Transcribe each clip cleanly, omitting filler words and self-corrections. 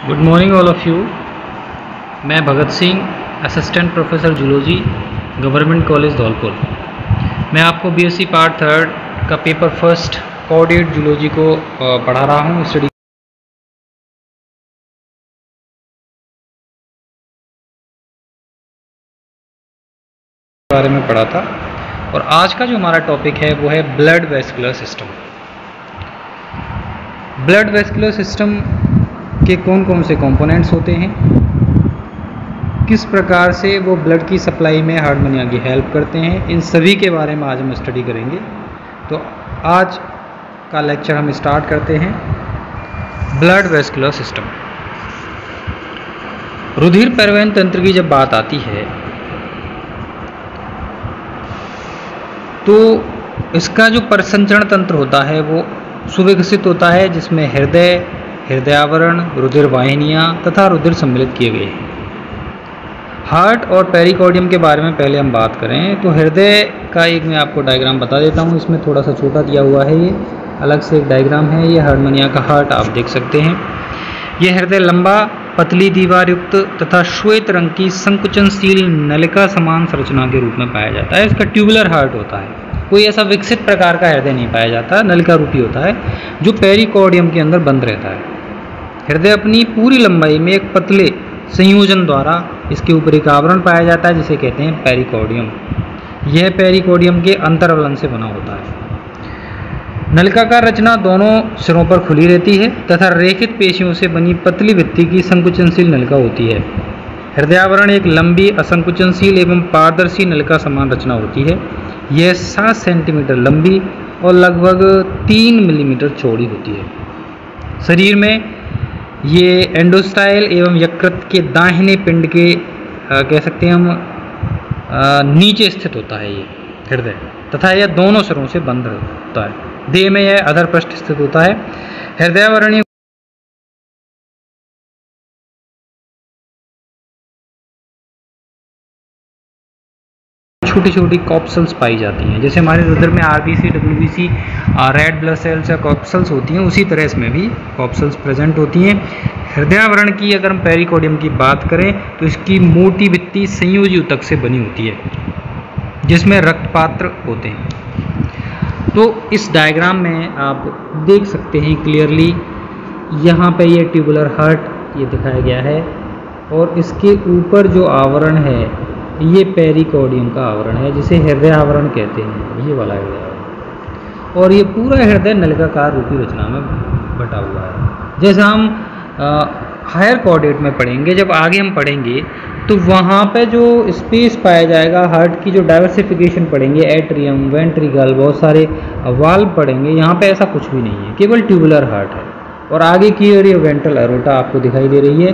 Good morning all of you. मैं Bhagat Singh, assistant professor zoology, government college Dholpur. मैं आपको BSc part 3 का पेपर फर्स्ट कोऑर्डिनेट जूलॉजी को पढ़ा रहा हूँ। स्टडी के बारे में पढ़ा था और आज का जो हमारा टॉपिक है वो है blood vascular system. Blood vascular system के कौन कौन से कंपोनेंट्स होते हैं, किस प्रकार से वो ब्लड की सप्लाई में हार्मोनिया की हेल्प करते हैं, इन सभी के बारे में आज हम स्टडी करेंगे। तो आज का लेक्चर हम स्टार्ट करते हैं। Blood vascular system. रुधिर परिवहन तंत्र की जब बात आती है तो इसका जो परिसंचरण तंत्र होता है वो सुविकसित होता है, जिसमें हृदयावरण, रुधिर वाहिनियाँ तथा रुधिर सम्मिलित किए गए हैं। हार्ट और पेरिकार्डियम के बारे में पहले हम बात करें तो हृदय का एक मैं आपको डायग्राम बता देता हूँ। इसमें थोड़ा सा छोटा दिया हुआ है, ये अलग से एक डायग्राम है। ये हार्मोनिया का हार्ट आप देख सकते हैं। यह हृदय लंबा, पतली दीवार युक्त तथा श्वेत रंग की संकुचनशील नलिका समान संरचना के रूप में पाया जाता है। इसका ट्यूबुलर हार्ट होता है। कोई ऐसा विकसित प्रकार का हृदय नहीं पाया जाता, नलिका रूपी होता है जो पेरिकार्डियम के अंदर बंद रहता है। हृदय अपनी पूरी लंबाई में एक पतले संयोजन द्वारा इसके ऊपर एक आवरण पाया जाता है जिसे कहते हैं पेरिकार्डियम। यह पेरिकार्डियम के अंतरावलन से बना होता है। नलिकाकार रचना दोनों सिरों पर खुली रहती है तथा रेखित पेशियों से बनी पतली भित्ति की संकुचनशील नलिका होती है। हृदयावरण एक लंबी, असंकुचनशील एवं पारदर्शी नलिका समान रचना होती है। यह 7 सेंटीमीटर लंबी और लगभग 3 मिलीमीटर चौड़ी होती है। शरीर में ये एंडोस्टाइल एवं यकृत के दाहिने पिंड के कह सकते हैं हम नीचे स्थित होता है ये हृदय, तथा यह दोनों सिरों से बंद होता है। देह में यह अधर पृष्ठ स्थित होता है। हृदयावरणीय छोटी छोटी कॉप्सल्स पाई जाती हैं। जैसे हमारे रुधिर में RBC, WBC, red blood cells या कॉप्सल्स होती हैं, उसी तरह इसमें भी कॉप्सल्स प्रेजेंट होती हैं। हृदयावरण की अगर हम पेरिकार्डियम की बात करें तो इसकी मोटी भित्ति संयोजी ऊतक से बनी होती है जिसमें रक्तपात्र होते हैं। तो इस डायग्राम में आप देख सकते हैं क्लियरली, यहाँ पे ये ट्यूबुलर हार्ट ये दिखाया गया है और इसके ऊपर जो आवरण है ये पेरिकार्डियम का आवरण है जिसे हृदय आवरण कहते हैं, ये वाला हृदय आवरण। और ये पूरा हृदय नलिकाकार रूपी रचना में बटा हुआ है। जैसे हम हायर कोऑर्डिनेट में पढ़ेंगे, जब आगे हम पढ़ेंगे तो वहाँ पे जो स्पेस पाया जाएगा, हार्ट की जो डाइवर्सिफिकेशन पढ़ेंगे, एट्रियम, वेंट्रिकल, बहुत सारे वाल्व पढ़ेंगे, यहाँ पे ऐसा कुछ भी नहीं है, केवल ट्यूबुलर हार्ट है। और आगे की ओर ये वेंट्रल एरोटा आपको दिखाई दे रही है।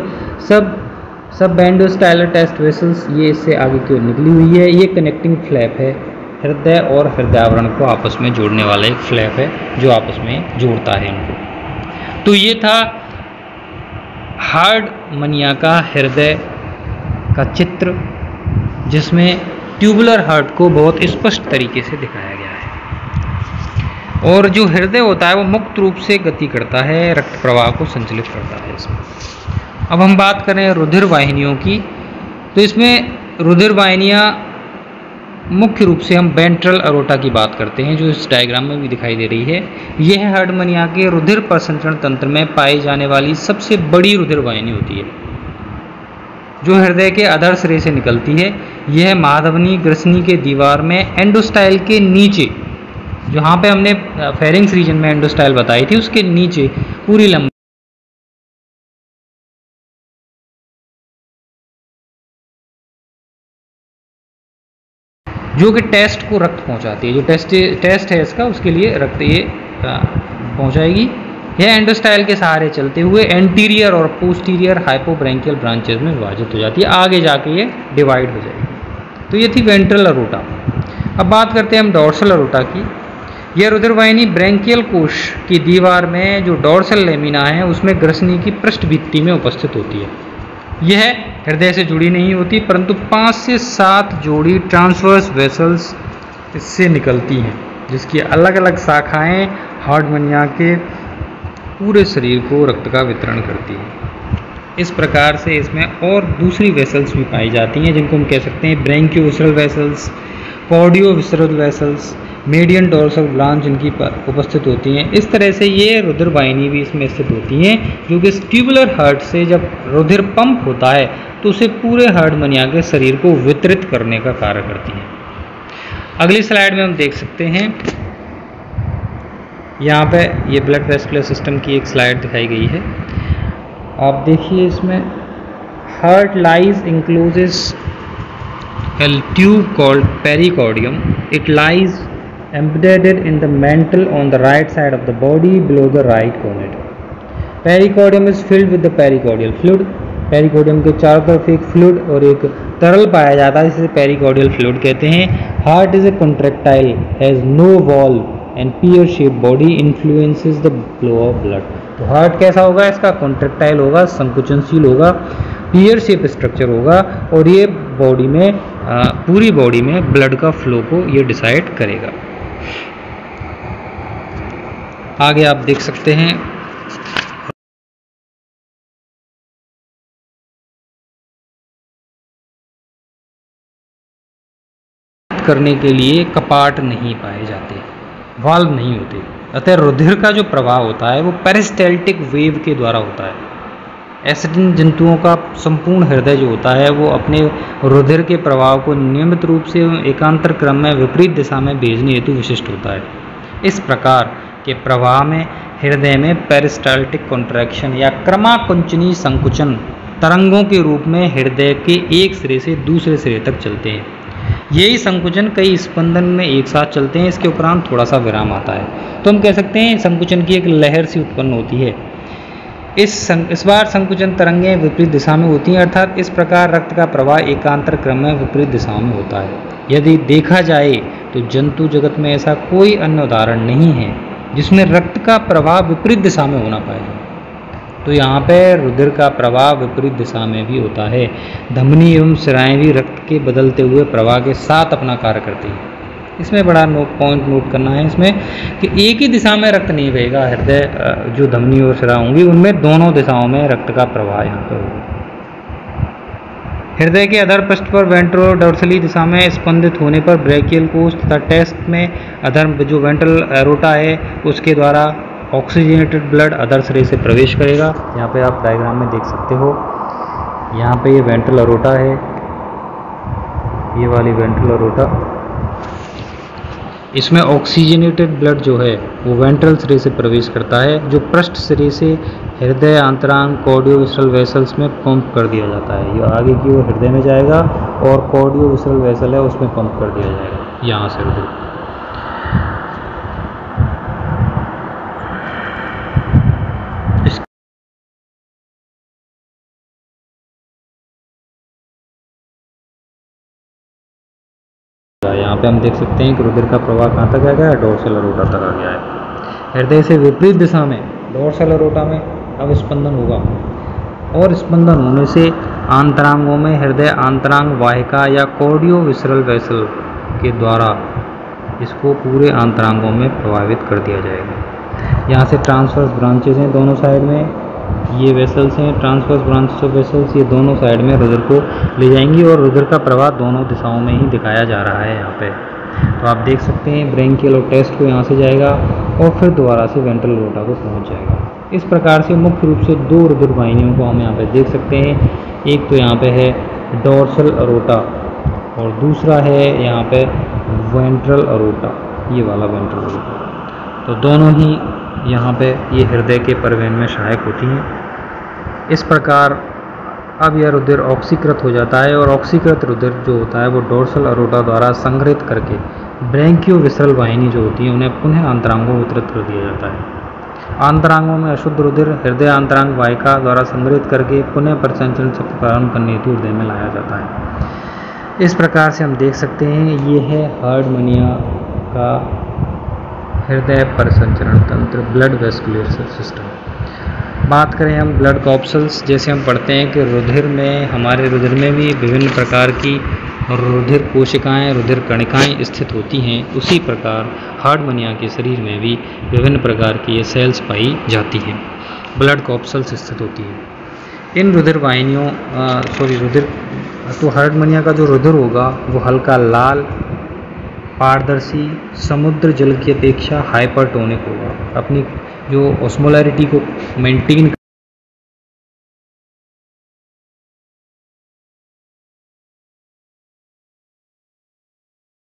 सब एंडोस्टाइलर टेस्ट वेसल्स ये इससे आगे की ओर निकली हुई है। ये कनेक्टिंग फ्लैप है, हृदय और हृदयावरण को आपस में जोड़ने वाला एक फ्लैप है जो आपस में जोड़ता है इनको। तो ये था हार्मोनिया का हृदय का चित्र, जिसमें ट्यूबुलर हार्ट को बहुत स्पष्ट तरीके से दिखाया गया है। और जो हृदय होता है वो मुक्त रूप से गति करता है, रक्त प्रवाह को संचालित करता है इसमें। अब हम बात करें रुधिर वाहिनियों की, तो इसमें रुधिर वाहिनियाँ मुख्य रूप से हम वेंट्रल एरोटा की बात करते हैं जो इस डायग्राम में भी दिखाई दे रही है। यह हार्मोनिया के रुधिर परिसंचरण तंत्र में पाई जाने वाली सबसे बड़ी रुधिर वाहिनी होती है जो हृदय के अधर सिरे से निकलती है। यह माधवनी ग्रसनी के दीवार में एंडोस्टाइल के नीचे, जहाँ पे हमने फेरिंग्स रीजन में एंडोस्टाइल बताई थी, उसके नीचे पूरी लंबाई जो कि टेस्ट को रक्त पहुंचाती है। जो टेस्ट है इसका, उसके लिए रक्त ये पहुंचाएगी। यह एंडोस्टाइल के सहारे चलते हुए एंटीरियर और पोस्टीरियर हाइपोब्रैंकियल ब्रांचेज में विभाजित हो जाती है। आगे जाके ये डिवाइड हो जाएगी। तो ये थी वेंट्रल एरोटा। अब बात करते हैं हम डॉर्सल एरोटा की। यह रुधिर वाहिनी ब्रैंकियल कोश की दीवार में जो डॉर्सल लेमिना है उसमें ग्रसनी की पृष्ठभित्ति में उपस्थित होती है। यह हृदय से जुड़ी नहीं होती, परंतु 5 से 7 जोड़ी ट्रांसवर्स वेसल्स इससे निकलती हैं, जिसकी अलग अलग शाखाएं हार्मोनिया के पूरे शरीर को रक्त का वितरण करती है। इस प्रकार से इसमें और दूसरी वेसल्स भी पाई जाती हैं जिनको हम कह सकते हैं branchiovisceral vessels, cardiovisceral vessels, median dorsal branch इनकी उपस्थित होती हैं। इस तरह से ये रुधिर वाहिनी भी इसमें स्थित होती हैं जो कि ट्यूबुलर हार्ट से जब रुधिर पंप होता है तो उसे पूरे हार्ट मनिया के शरीर को वितरित करने का कार्य करती हैं। अगली स्लाइड में हम देख सकते हैं, यहाँ पे ये ब्लड वेस्कुलर सिस्टम की एक स्लाइड दिखाई गई है। आप देखिए इसमें heart lies encloses a tube called pericardium. It lies embedded in the mantle on the right side of the body below the right gonad. Pericardium is filled with the pericardial fluid. पेरिकोडियम के चारों तरफ एक fluid और एक तरल पाया जाता है जिसे पेरिकार्डियल फ्लूइड कहते हैं। Heart is a contractile, has no wall and pear shape body, influences the flow of blood. तो हार्ट कैसा होगा, इसका कॉन्ट्रैक्टाइल होगा, संकुचनशील होगा, पियर शेप स्ट्रक्चर होगा और ये बॉडी में पूरी बॉडी में ब्लड का फ्लो को ये डिसाइड करेगा। आगे आप देख सकते हैं करने के लिए कपाट नहीं पाए जाते, वाल्व नहीं होते, अतः रुधिर का जो प्रवाह होता है वो पेरिस्टाल्टिक वेव के द्वारा होता है। एसिडिन जंतुओं का संपूर्ण हृदय जो होता है वो अपने रुधिर के प्रवाह को नियमित रूप से एकांतर क्रम में विपरीत दिशा में भेजने हेतु विशिष्ट होता है। इस प्रकार के प्रवाह में हृदय में पेरिस्टाल्टिक कॉन्ट्रैक्शन या क्रमाकुंचनी संकुचन तरंगों के रूप में हृदय के एक सिरे से दूसरे सिरे तक चलते हैं। यही संकुचन कई स्पंदन में एक साथ चलते हैं, इसके उपरांत थोड़ा सा विराम आता है। तो हम कह सकते हैं संकुचन की एक लहर सी उत्पन्न होती है। इस बार संकुचन तरंगें विपरीत दिशा में होती हैं, अर्थात इस प्रकार रक्त का प्रवाह एकांतर क्रम में विपरीत दिशाओं में होता है। यदि देखा जाए तो जंतु जगत में ऐसा कोई अन्य उदाहरण नहीं है जिसमें रक्त का प्रवाह विपरीत दिशा में होना पाए। तो यहाँ पे रुधिर का प्रवाह विपरीत दिशा में भी होता है। धमनी एवं सिराएं भी रक्त के बदलते हुए प्रवाह के साथ अपना कार्य करती हैं। इसमें बड़ा पॉइंट नोट करना है इसमें कि एक ही दिशा में रक्त नहीं बहेगा। हृदय जो धमनी और सिरा होंगी उनमें दोनों दिशाओं में रक्त का प्रवाह यहाँ पर होगा। हृदय के अधर पृष्ठ पर वेंट्रोडोर्सली दिशा में स्पंदित होने पर ब्रैकियल कोष तथा टेस्ट में अधर जो वेंट्रल एरोटा है उसके द्वारा ऑक्सीजनेटेड ब्लड अधर सिरे से प्रवेश करेगा। यहाँ पे आप डायग्राम में देख सकते हो, यहाँ पे ये वेंट्रल एरोटा है, ये वाली वेंट्रल एरोटा, इसमें ऑक्सीजनेटेड ब्लड जो है वो वेंट्रल सिरे से प्रवेश करता है, जो पृष्ठ सिरे से हृदय अंतरांग कार्डियोविसरल वेसल्स में पंप कर दिया जाता है। ये आगे की ओर हृदय में जाएगा और कार्डियोविसरल वेसल है उसमें पंप कर दिया जाएगा यहाँ से रुधिर। यहाँ पे हम देख सकते हैं कि रुधिर का प्रवाह कहाँ तक आ गया है, डोर्सल एरोटा तक आ गया है। हृदय से विपरीत दिशा में डोर्सल एरोटा में अब स्पंदन होगा और स्पंदन होने से आंतरांगों में हृदय आंतरांग वाहिका या कार्डियोविसरल वेसल के द्वारा इसको पूरे आंतरांगों में प्रभावित कर दिया जाएगा। यहाँ से ट्रांसवर्स ब्रांचेस हैं दोनों साइड में, ये वेसल्स हैं ट्रांसवर्स ब्रांचेस ऑफ वेसल्स, ये दोनों साइड में रुधिर को ले जाएंगी और रुधिर का प्रवाह दोनों दिशाओं में ही दिखाया जा रहा है यहाँ पे। तो आप देख सकते हैं ब्रैंकियल और टेस्ट को यहाँ से जाएगा और फिर दोबारा से वेंट्रल एरोटा को पहुँच जाएगा। इस प्रकार से मुख्य रूप से दो रुधिर वाहिनियों को हम यहाँ पे देख सकते हैं। एक तो यहाँ पे है डोर्सल एरोटा और दूसरा है यहाँ पे वेंट्रल एरोटा, ये वाला वेंट्रल एरोटा। तो दोनों ही यहाँ पे ये हृदय के परिवहन में सहायक होती हैं। इस प्रकार अब यह रुधिर ऑक्सीकृत हो जाता है और ऑक्सीकृत रुधिर जो होता है वो डोर्सल एरोटा द्वारा संग्रहित करके ब्रैंकियोविसरल वाहिनी जो होती है उन्हें पुनः अंतरांगों में वितरित कर दिया जाता है। आंतरांगों में अशुद्ध रुधिर हृदय आंतरांग वाहिका द्वारा संग्रहित करके पुनः परिसंचरण चक्र प्रारंभ करने हेतु हृदय में लाया जाता है। इस प्रकार से हम देख सकते हैं ये है हार्ट मनिया का हृदय परिसंचरण तंत्र, ब्लड वेस्कुलर सिस्टम। बात करें हम ब्लड कॉप्सल्स, जैसे हम पढ़ते हैं कि रुधिर में हमारे रुधिर में भी विभिन्न प्रकार की रुधिर कोशिकाएं, रुधिर कणिकाएं स्थित होती हैं, उसी प्रकार हार्ट मनिया के शरीर में भी विभिन्न प्रकार की ये सेल्स पाई जाती हैं, ब्लड कॉप्सल्स स्थित होती हैं। इन रुधिर वाहिनियों तो हार्टमनिया का जो रुधिर होगा वो हल्का लाल, पारदर्शी, समुद्र जल की अपेक्षा हाइपरटोनिक होगा। अपनी जो ऑस्मोलैरिटी को मेंटेन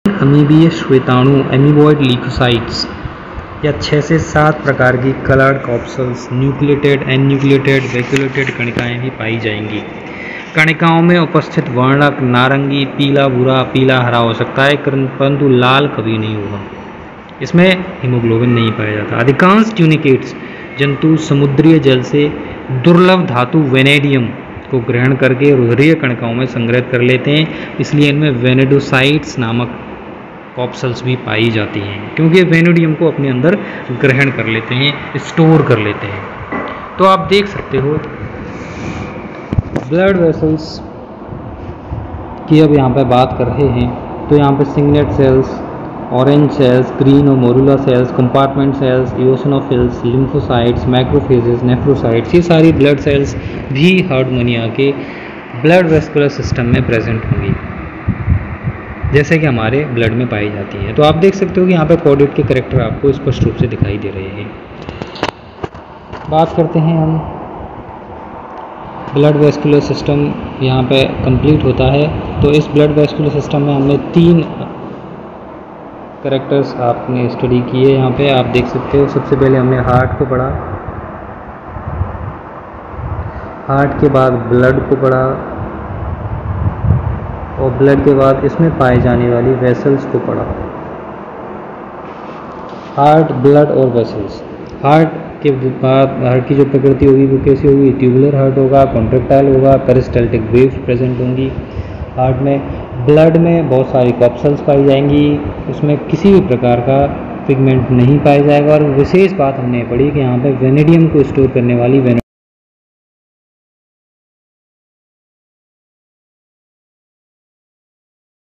अमीबीय श्वेताणु एमीबॉइड ल्यूकोसाइट्स या 6 से 7 प्रकार की कलर्ड कॉप्सल्स, न्यूक्लिएटेड, एन्यूक्लिएटेड, वैक्यूलेटेड कणिकाएं भी पाई जाएंगी। कणिकाओं में उपस्थित वर्णक नारंगी, पीला, भूरा, पीला, हरा हो सकता है, परंतु लाल कभी नहीं होगा। इसमें हीमोग्लोबिन नहीं पाया जाता। अधिकांश ट्यूनिकेट्स जंतु समुद्रीय जल से दुर्लभ धातु वेनेडियम को ग्रहण करके रुधिरीय कणिकाओं में संग्रहित कर लेते हैं, इसलिए इनमें वेनेडोसाइट्स नामक कॉप्सल्स भी पाई जाती हैं, क्योंकि वेनेडियम को अपने अंदर ग्रहण कर लेते हैं, स्टोर कर लेते हैं। तो आप देख सकते हो ब्लड वेसल्स की अब यहाँ पे बात कर रहे हैं, तो यहाँ पे signet cells, orange cells, green और morula cells, compartment cells, eosinophils, lymphocytes, macrophages, nephrocytes, ये सारी ब्लड सेल्स भी हार्टमनिया के ब्लड वेस्कुलर सिस्टम में प्रेजेंट होंगी, जैसे कि हमारे ब्लड में पाई जाती हैं। तो आप देख सकते हो कि यहाँ पे कोडेड के कैरेक्टर आपको स्पष्ट रूप से दिखाई दे रहे हैं। बात करते हैं हम ब्लड वेस्कुलर सिस्टम यहाँ पे कंप्लीट होता है। तो इस ब्लड वेस्कुलर सिस्टम में हमने 3 कैरेक्टर्स आपने स्टडी किए। यहाँ पे आप देख सकते हो, सबसे पहले हमने हार्ट को पढ़ा, हार्ट के बाद ब्लड को पढ़ा, और ब्लड के बाद इसमें पाए जाने वाली वेसल्स को पढ़ा। हार्ट, ब्लड और वेसल्स। हार्ट के बाद हार्ट की जो प्रकृति होगी वो कैसी होगी? ट्यूबुलर हार्ट होगा, कॉन्ट्रैक्टाइल होगा, पेरिस्टाल्टिक वेव्स प्रेजेंट होंगी हार्ट में। ब्लड में बहुत सारी कॉप्सल्स पाई जाएंगी, उसमें किसी भी प्रकार का पिगमेंट नहीं पाया जाएगा। और विशेष बात हमने पढ़ी कि यहाँ पे वेनेडियम को स्टोर करने वाली